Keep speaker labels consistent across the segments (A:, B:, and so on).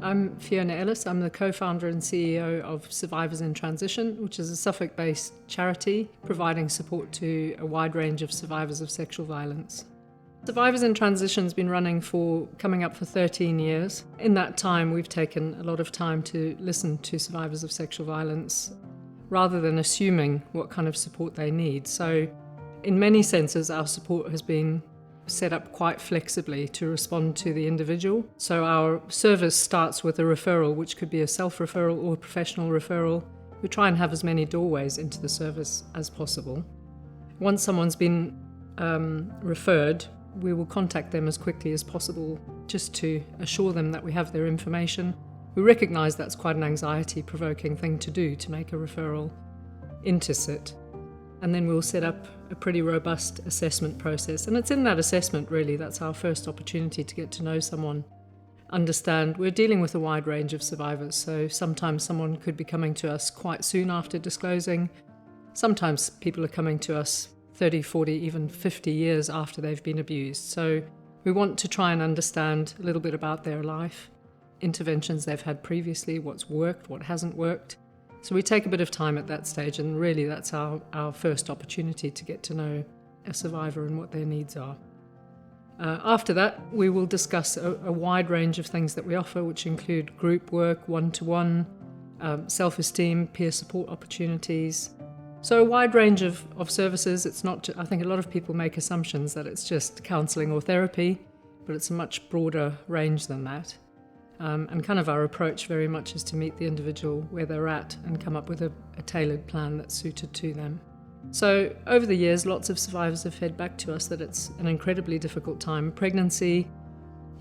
A: I'm Fiona Ellis. I'm the co-founder and CEO of Survivors in Transition, which is a Suffolk-based charity providing support to a wide range of survivors of sexual violence. Survivors in Transition has been running coming up for 13 years. In that time, we've taken a lot of time to listen to survivors of sexual violence rather than assuming what kind of support they need. So in many senses, our support has been set up quite flexibly to respond to the individual. So our service starts with a referral, which could be a self-referral or a professional referral. We try and have as many doorways into the service as possible. Once someone's been referred, we will contact them as quickly as possible just to assure them that we have their information. We recognise that's quite an anxiety-provoking thing to do, to make a referral into SIT. And then we'll set up a pretty robust assessment process. And it's in that assessment, really, that's our first opportunity to get to know someone, understand. We're dealing with a wide range of survivors, so sometimes someone could be coming to us quite soon after disclosing. Sometimes people are coming to us 30, 40, even 50 years after they've been abused. So we want to try and understand a little bit about their life, interventions they've had previously, what's worked, what hasn't worked. So we take a bit of time at that stage, and really that's our first opportunity to get to know a survivor and what their needs are. After that, we will discuss a wide range of things that we offer, which include group work, one-to-one, self-esteem, peer support opportunities. So a wide range of services. It's not, I think a lot of people make assumptions that it's just counselling or therapy, but it's a much broader range than that. And kind of our approach very much is to meet the individual where they're at and come up with a tailored plan that's suited to them. So over the years, lots of survivors have fed back to us that it's an incredibly difficult time. Pregnancy,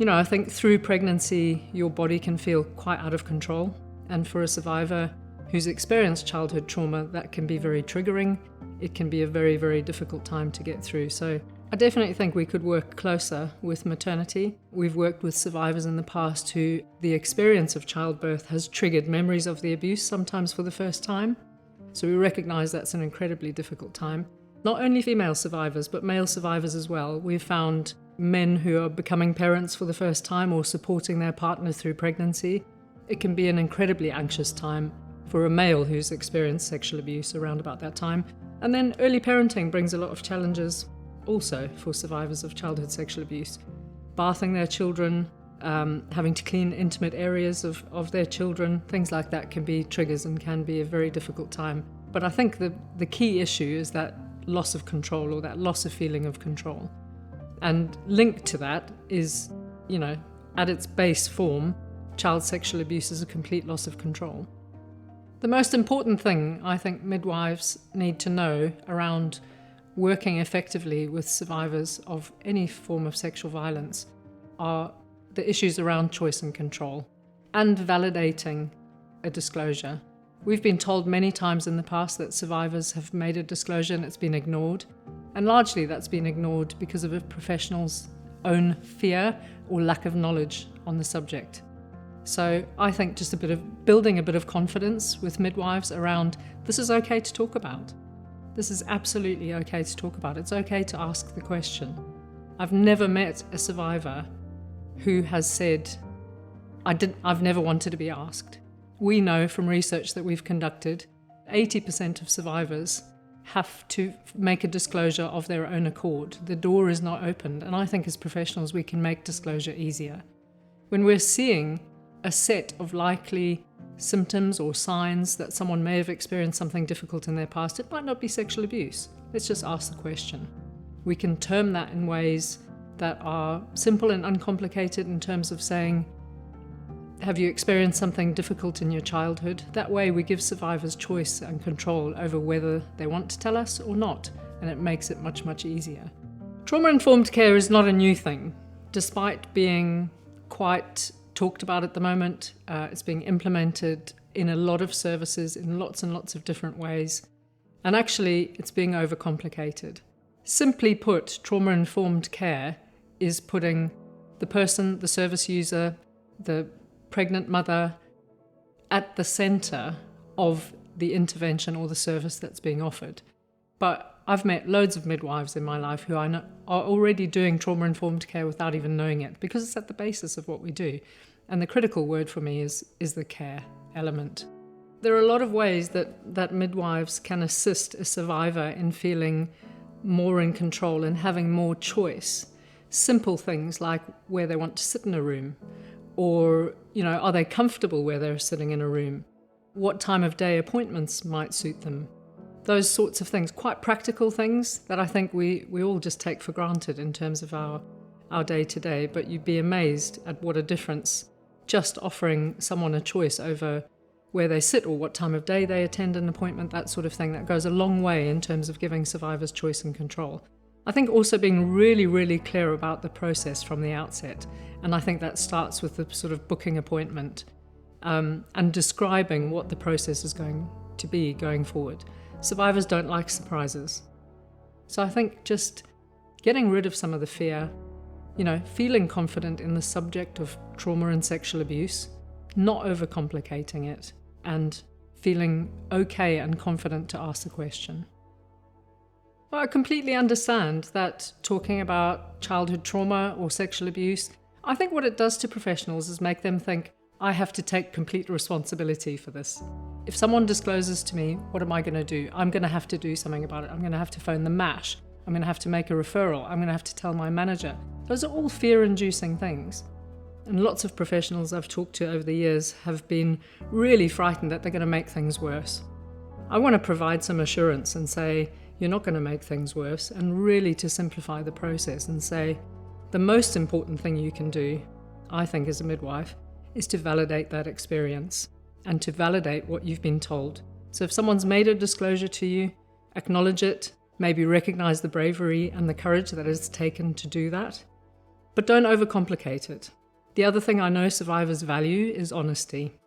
A: I think through pregnancy, your body can feel quite out of control. And for a survivor who's experienced childhood trauma, that can be very triggering. It can be a very, very difficult time to get through. So I definitely think we could work closer with maternity. We've worked with survivors in the past who the experience of childbirth has triggered memories of the abuse, sometimes for the first time. So we recognise that's an incredibly difficult time. Not only female survivors, but male survivors as well. We've found men who are becoming parents for the first time or supporting their partner through pregnancy. It can be an incredibly anxious time for a male who's experienced sexual abuse around about that time. And then early parenting brings a lot of challenges also for survivors of childhood sexual abuse. Bathing their children, having to clean intimate areas of their children, things like that can be triggers and can be a very difficult time. But I think the key issue is that loss of control, or that loss of feeling of control. And linked to that is, at its base form, child sexual abuse is a complete loss of control. The most important thing I think midwives need to know around working effectively with survivors of any form of sexual violence are the issues around choice and control and validating a disclosure. We've been told many times in the past that survivors have made a disclosure and it's been ignored. And largely that's been ignored because of a professional's own fear or lack of knowledge on the subject. So I think just building a bit of confidence with midwives around this is okay to talk about. This is absolutely okay to talk about. It's okay to ask the question. I've never met a survivor who has said, I've never wanted to be asked. We know from research that we've conducted, 80% of survivors have to make a disclosure of their own accord. The door is not opened, and I think as professionals we can make disclosure easier. When we're seeing a set of likely symptoms or signs that someone may have experienced something difficult in their past, it might not be sexual abuse. Let's just ask the question. We can term that in ways that are simple and uncomplicated in terms of saying, have you experienced something difficult in your childhood? That way we give survivors choice and control over whether they want to tell us or not, and it makes it much, much easier. Trauma-informed care is not a new thing. Despite being quite talked about at the moment, it's being implemented in a lot of services in lots and lots of different ways. And actually, it's being overcomplicated. Simply put, trauma-informed care is putting the person, the service user, the pregnant mother at the centre of the intervention or the service that's being offered. But I've met loads of midwives in my life who I know are already doing trauma-informed care without even knowing it, because it's at the basis of what we do. And the critical word for me is the care element. There are a lot of ways that midwives can assist a survivor in feeling more in control and having more choice. Simple things like where they want to sit in a room, or, are they comfortable where they're sitting in a room? What time of day appointments might suit them? Those sorts of things, quite practical things that I think we all just take for granted in terms of our day-to-day, but you'd be amazed at what a difference just offering someone a choice over where they sit or what time of day they attend an appointment, that sort of thing, that goes a long way in terms of giving survivors choice and control. I think also being really, really clear about the process from the outset, and I think that starts with the sort of booking appointment and describing what the process is going to be going forward. Survivors don't like surprises. So I think just getting rid of some of the fear, feeling confident in the subject of trauma and sexual abuse, not overcomplicating it, and feeling okay and confident to ask the question. Well, I completely understand that talking about childhood trauma or sexual abuse, I think what it does to professionals is make them think, I have to take complete responsibility for this. If someone discloses to me, what am I going to do? I'm going to have to do something about it. I'm going to have to phone the MASH. I'm going to have to make a referral. I'm going to have to tell my manager. Those are all fear-inducing things. And lots of professionals I've talked to over the years have been really frightened that they're going to make things worse. I want to provide some assurance and say, you're not going to make things worse, and really to simplify the process and say, the most important thing you can do, I think as a midwife, is to validate that experience and to validate what you've been told. So if someone's made a disclosure to you, acknowledge it, maybe recognize the bravery and the courage that it's taken to do that, but don't overcomplicate it. The other thing I know survivors value is honesty.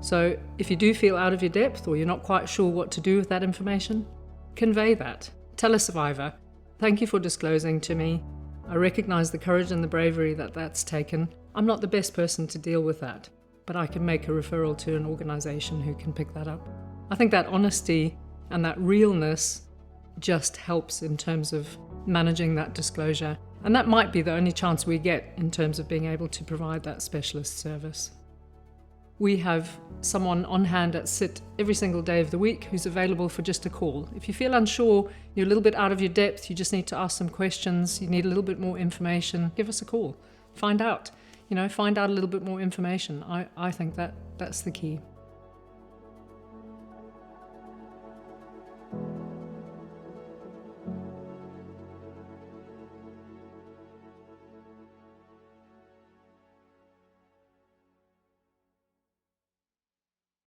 A: So if you do feel out of your depth or you're not quite sure what to do with that information, convey that. Tell a survivor, thank you for disclosing to me. I recognize the courage and the bravery that's taken. I'm not the best person to deal with that, but I can make a referral to an organization who can pick that up. I think that honesty and that realness just helps in terms of managing that disclosure. And that might be the only chance we get in terms of being able to provide that specialist service. We have someone on hand at SIT every single day of the week who's available for just a call. If you feel unsure, you're a little bit out of your depth, you just need to ask some questions, you need a little bit more information, give us a call. Find out a little bit more information. I think that's the key.